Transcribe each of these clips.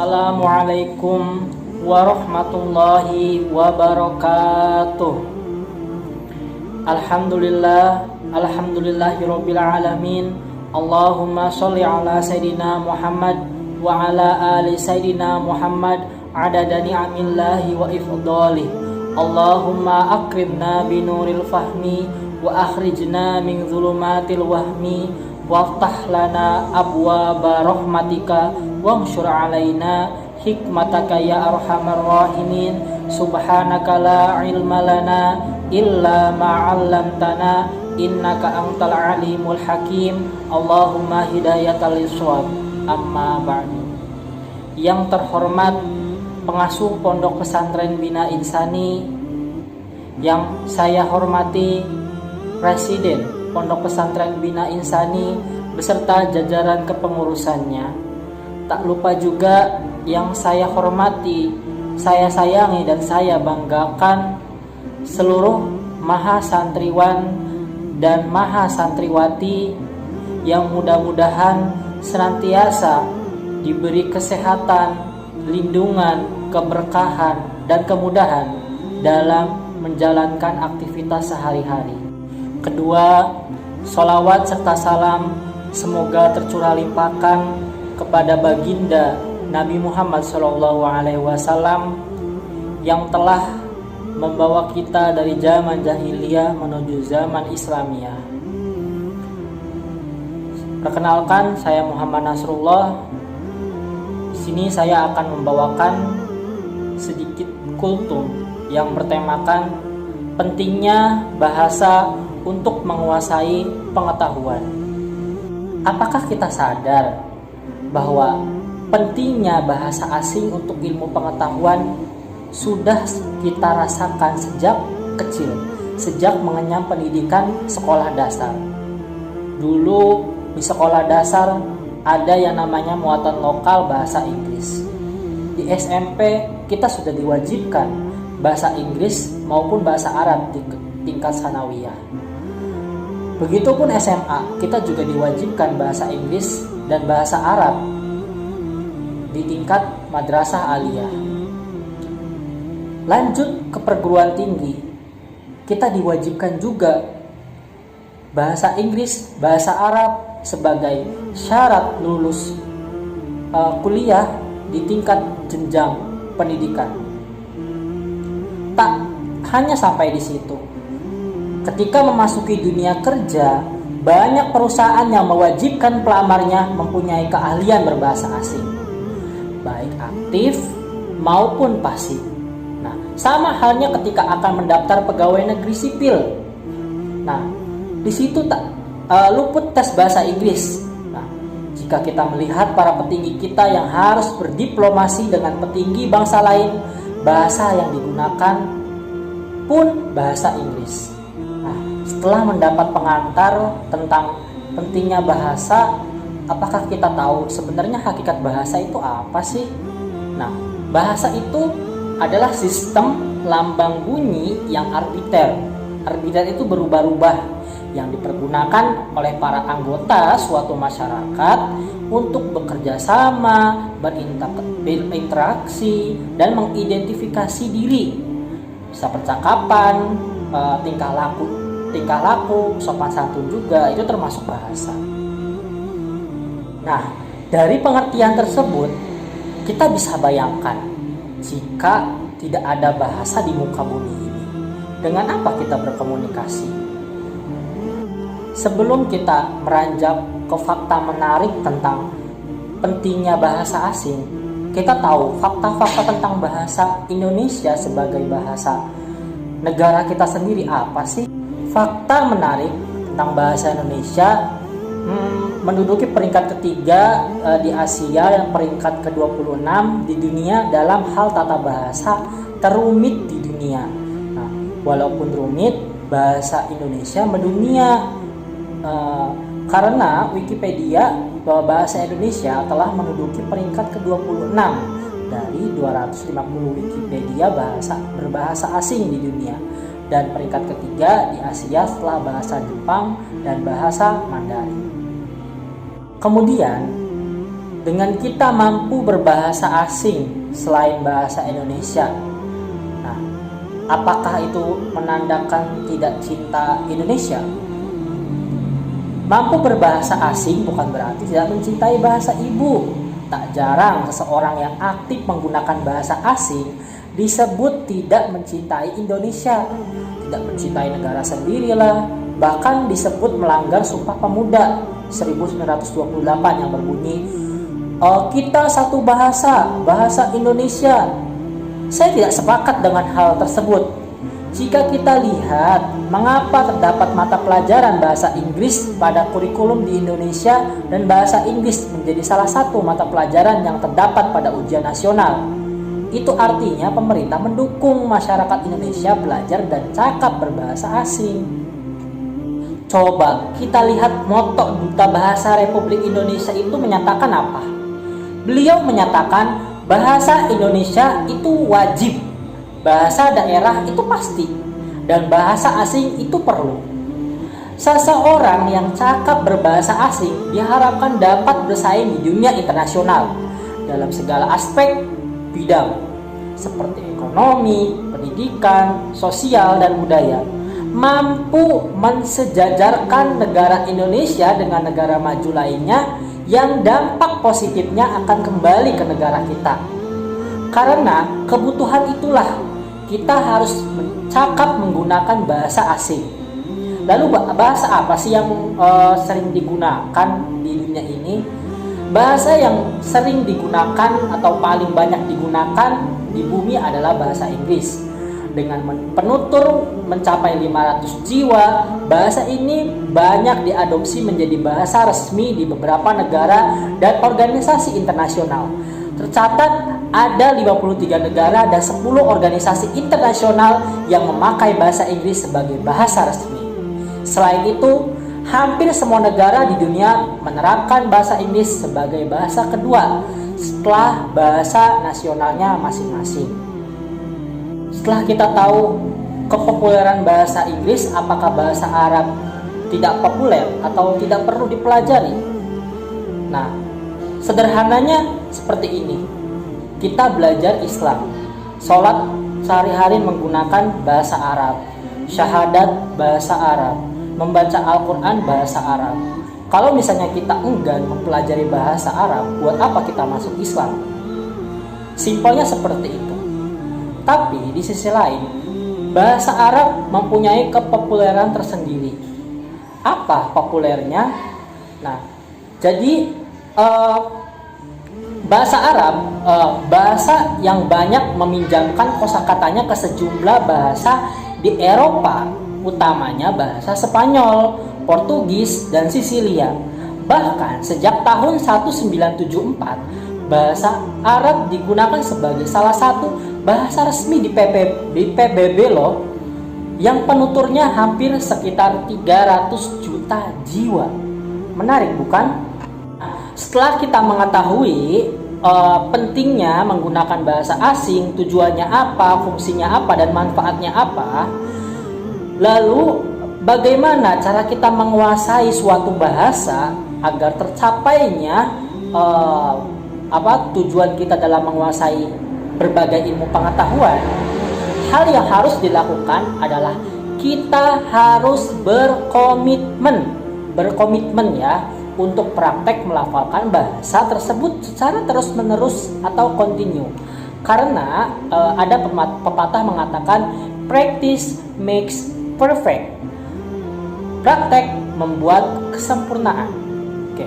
Assalamualaikum warahmatullahi wabarakatuh. Alhamdulillahirabbil alamin. Allahumma sholli ala sayidina Muhammad wa ala ali sayidina Muhammad adada ni'amillahi wa ifdhalih. Allahumma akrimna binuril fahmi wa akhrijna min dhulumatil wahmi waftah lana abwaaba rahmatika wanshur alaina hikmataka ya arhamar rahimin. Subhanaka la ilma lana illa ma 'allamtana innaka antal alimul hakim. Allahumma hidayatal liswab. Amma ba'du. Yang terhormat pengasuh Pondok Pesantren Bina Insani, yang saya hormati Presiden Pondok Pesantren Bina Insani beserta jajaran kepengurusannya. Tak lupa juga yang saya hormati, saya sayangi dan saya banggakan seluruh maha santriwan dan maha santriwati yang mudah-mudahan senantiasa diberi kesehatan, lindungan, keberkahan, dan kemudahan dalam menjalankan aktivitas sehari-hari. Kedua, sholawat serta salam semoga tercurah limpahkan kepada baginda Nabi Muhammad SAW yang telah membawa kita dari zaman jahiliyah menuju zaman Islamiyah. Perkenalkan, saya Muhammad Nasrullah. Di sini saya akan membawakan sedikit kultum yang bertemakan pentingnya bahasa untuk menguasai pengetahuan. Apakah kita sadar bahwa pentingnya bahasa asing untuk ilmu pengetahuan sudah kita rasakan sejak kecil, sejak mengenyam pendidikan sekolah dasar? Dulu di sekolah dasar ada yang namanya muatan lokal bahasa Inggris. Di SMP kita sudah diwajibkan bahasa Inggris maupun bahasa Arab di tingkat sanawiyah. Begitupun SMA, kita juga diwajibkan bahasa Inggris dan bahasa Arab di tingkat madrasah aliyah. Lanjut ke perguruan tinggi, kita diwajibkan juga bahasa Inggris, bahasa Arab sebagai syarat lulus kuliah di tingkat jenjang pendidikan. Tak hanya sampai di situ. Ketika memasuki dunia kerja, banyak perusahaan yang mewajibkan pelamarnya mempunyai keahlian berbahasa asing, baik aktif maupun pasif. Nah, sama halnya ketika akan mendaftar pegawai negeri sipil. Nah, di situ tak luput tes bahasa Inggris. Nah, jika kita melihat para petinggi kita yang harus berdiplomasi dengan petinggi bangsa lain, bahasa yang digunakan pun bahasa Inggris. Nah, setelah mendapat pengantar tentang pentingnya bahasa, apakah kita tahu sebenarnya hakikat bahasa itu apa sih? Nah, bahasa itu adalah sistem lambang bunyi yang arbiter. Arbiter itu berubah-ubah yang dipergunakan oleh para anggota suatu masyarakat untuk bekerja sama, berinteraksi, dan mengidentifikasi diri. Bisa percakapan, tingkah laku, sopan santun juga itu termasuk bahasa. Nah, dari pengertian tersebut kita bisa bayangkan jika tidak ada bahasa di muka bumi ini, dengan apa kita berkomunikasi? Sebelum kita meranjak ke fakta menarik tentang pentingnya bahasa asing, kita tahu fakta-fakta tentang bahasa Indonesia sebagai bahasa negara kita sendiri apa sih? Fakta menarik tentang bahasa Indonesia menduduki peringkat ketiga di Asia dan peringkat ke-26 di dunia dalam hal tata bahasa terumit di dunia. Nah, walaupun rumit, bahasa Indonesia mendunia karena Wikipedia bahwa bahasa Indonesia telah menduduki peringkat ke-26 dari 250 Wikipedia berbahasa asing di dunia, dan peringkat ketiga di Asia setelah bahasa Jepang dan bahasa Mandarin. Kemudian dengan kita mampu berbahasa asing selain bahasa Indonesia. Nah, apakah itu menandakan tidak cinta Indonesia? Mampu berbahasa asing bukan berarti tidak mencintai bahasa ibu. Tak jarang seseorang yang aktif menggunakan bahasa asing disebut tidak mencintai Indonesia, tidak mencintai negara sendirilah, bahkan disebut melanggar Sumpah Pemuda 1928 yang berbunyi, kita satu bahasa, bahasa Indonesia. Saya tidak sepakat dengan hal tersebut. Jika kita lihat mengapa terdapat mata pelajaran bahasa Inggris pada kurikulum di Indonesia dan bahasa Inggris menjadi salah satu mata pelajaran yang terdapat pada ujian nasional, itu artinya pemerintah mendukung masyarakat Indonesia belajar dan cakap berbahasa asing. Coba kita lihat moto Duta Bahasa Republik Indonesia itu menyatakan apa? Beliau menyatakan bahasa Indonesia itu wajib, bahasa daerah itu pasti, dan bahasa asing itu perlu. Seseorang yang cakap berbahasa asing diharapkan dapat bersaing di dunia internasional dalam segala aspek bidang seperti ekonomi, pendidikan, sosial, dan budaya, mampu mensejajarkan negara Indonesia dengan negara maju lainnya yang dampak positifnya akan kembali ke negara kita. Karena kebutuhan itulah kita harus mencakap menggunakan bahasa asing. Lalu bahasa apa sih yang sering digunakan di dunia ini? Bahasa yang sering digunakan atau paling banyak digunakan di bumi adalah bahasa Inggris. Dengan penutur mencapai 500 jiwa, bahasa ini banyak diadopsi menjadi bahasa resmi di beberapa negara dan organisasi internasional. Tercatat ada 53 negara dan 10 organisasi internasional yang memakai bahasa Inggris sebagai bahasa resmi. Selain itu, hampir semua negara di dunia menerapkan bahasa Inggris sebagai bahasa kedua setelah bahasa nasionalnya masing-masing. Setelah kita tahu kepopuleran bahasa Inggris, apakah bahasa Arab tidak populer atau tidak perlu dipelajari? Nah, sederhananya seperti ini. Kita belajar Islam, sholat sehari-hari menggunakan bahasa Arab, syahadat bahasa Arab, membaca Al-Quran bahasa Arab. Kalau misalnya kita enggan mempelajari bahasa Arab, buat apa kita masuk Islam? Simpelnya seperti itu. Tapi di sisi lain, bahasa Arab mempunyai kepopuleran tersendiri. Apa populernya? Nah, jadi bahasa Arab bahasa yang banyak meminjamkan kosakatanya ke sejumlah bahasa di Eropa, utamanya bahasa Spanyol, Portugis, dan Sisilia. Bahkan sejak tahun 1974, bahasa Arab digunakan sebagai salah satu bahasa resmi di PBB loh, yang penuturnya hampir sekitar 300 juta jiwa. Menarik bukan? Setelah kita mengetahui pentingnya menggunakan bahasa asing, tujuannya apa, fungsinya apa, dan manfaatnya apa, lalu bagaimana cara kita menguasai suatu bahasa agar tercapainya tujuan kita dalam menguasai berbagai ilmu pengetahuan? Hal yang harus dilakukan adalah kita harus berkomitmen ya, untuk praktek melafalkan bahasa tersebut secara terus-menerus atau kontinu. Karena ada pepatah mengatakan practice makes perfect. Praktek membuat kesempurnaan. Oke.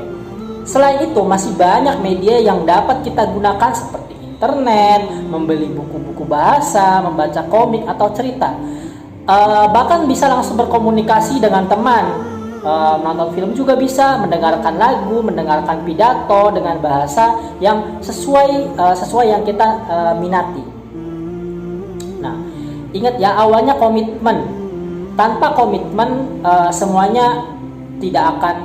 Selain itu, masih banyak media yang dapat kita gunakan seperti internet, membeli buku-buku bahasa, membaca komik atau cerita. Bahkan bisa langsung berkomunikasi dengan teman. Menonton film juga bisa, mendengarkan lagu, mendengarkan pidato dengan bahasa yang sesuai yang kita minati. Nah, ingat ya, awalnya komitmen. Tanpa komitmen semuanya tidak akan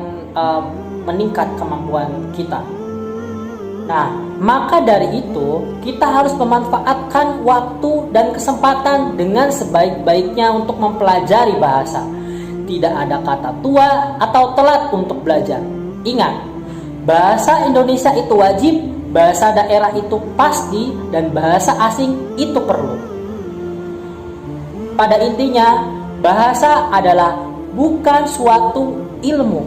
meningkat kemampuan kita. Nah, maka dari itu kita harus memanfaatkan waktu dan kesempatan dengan sebaik-baiknya untuk mempelajari bahasa. Tidak ada kata tua atau telat untuk belajar. Ingat, Bahasa Indonesia itu wajib, bahasa daerah itu pasti, dan bahasa asing itu perlu. Pada intinya, bahasa adalah bukan suatu ilmu,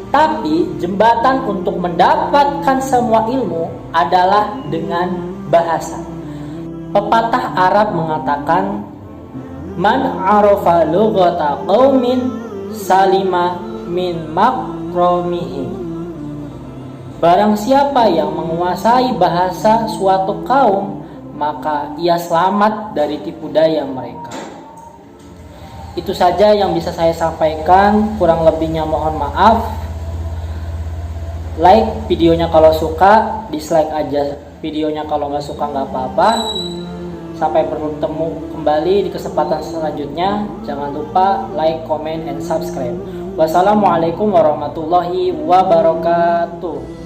tapi jembatan untuk mendapatkan semua ilmu adalah dengan bahasa. Pepatah Arab mengatakan, "Man arafa lughata qaumin salima min makromihim." Barang siapa yang menguasai bahasa suatu kaum, maka ia selamat dari tipu daya mereka. Itu saja yang bisa saya sampaikan, kurang lebihnya mohon maaf. Like videonya kalau suka, dislike aja videonya kalau nggak suka nggak apa-apa. Sampai bertemu kembali di kesempatan selanjutnya. Jangan lupa like, comment, and subscribe. Wassalamualaikum warahmatullahi wabarakatuh.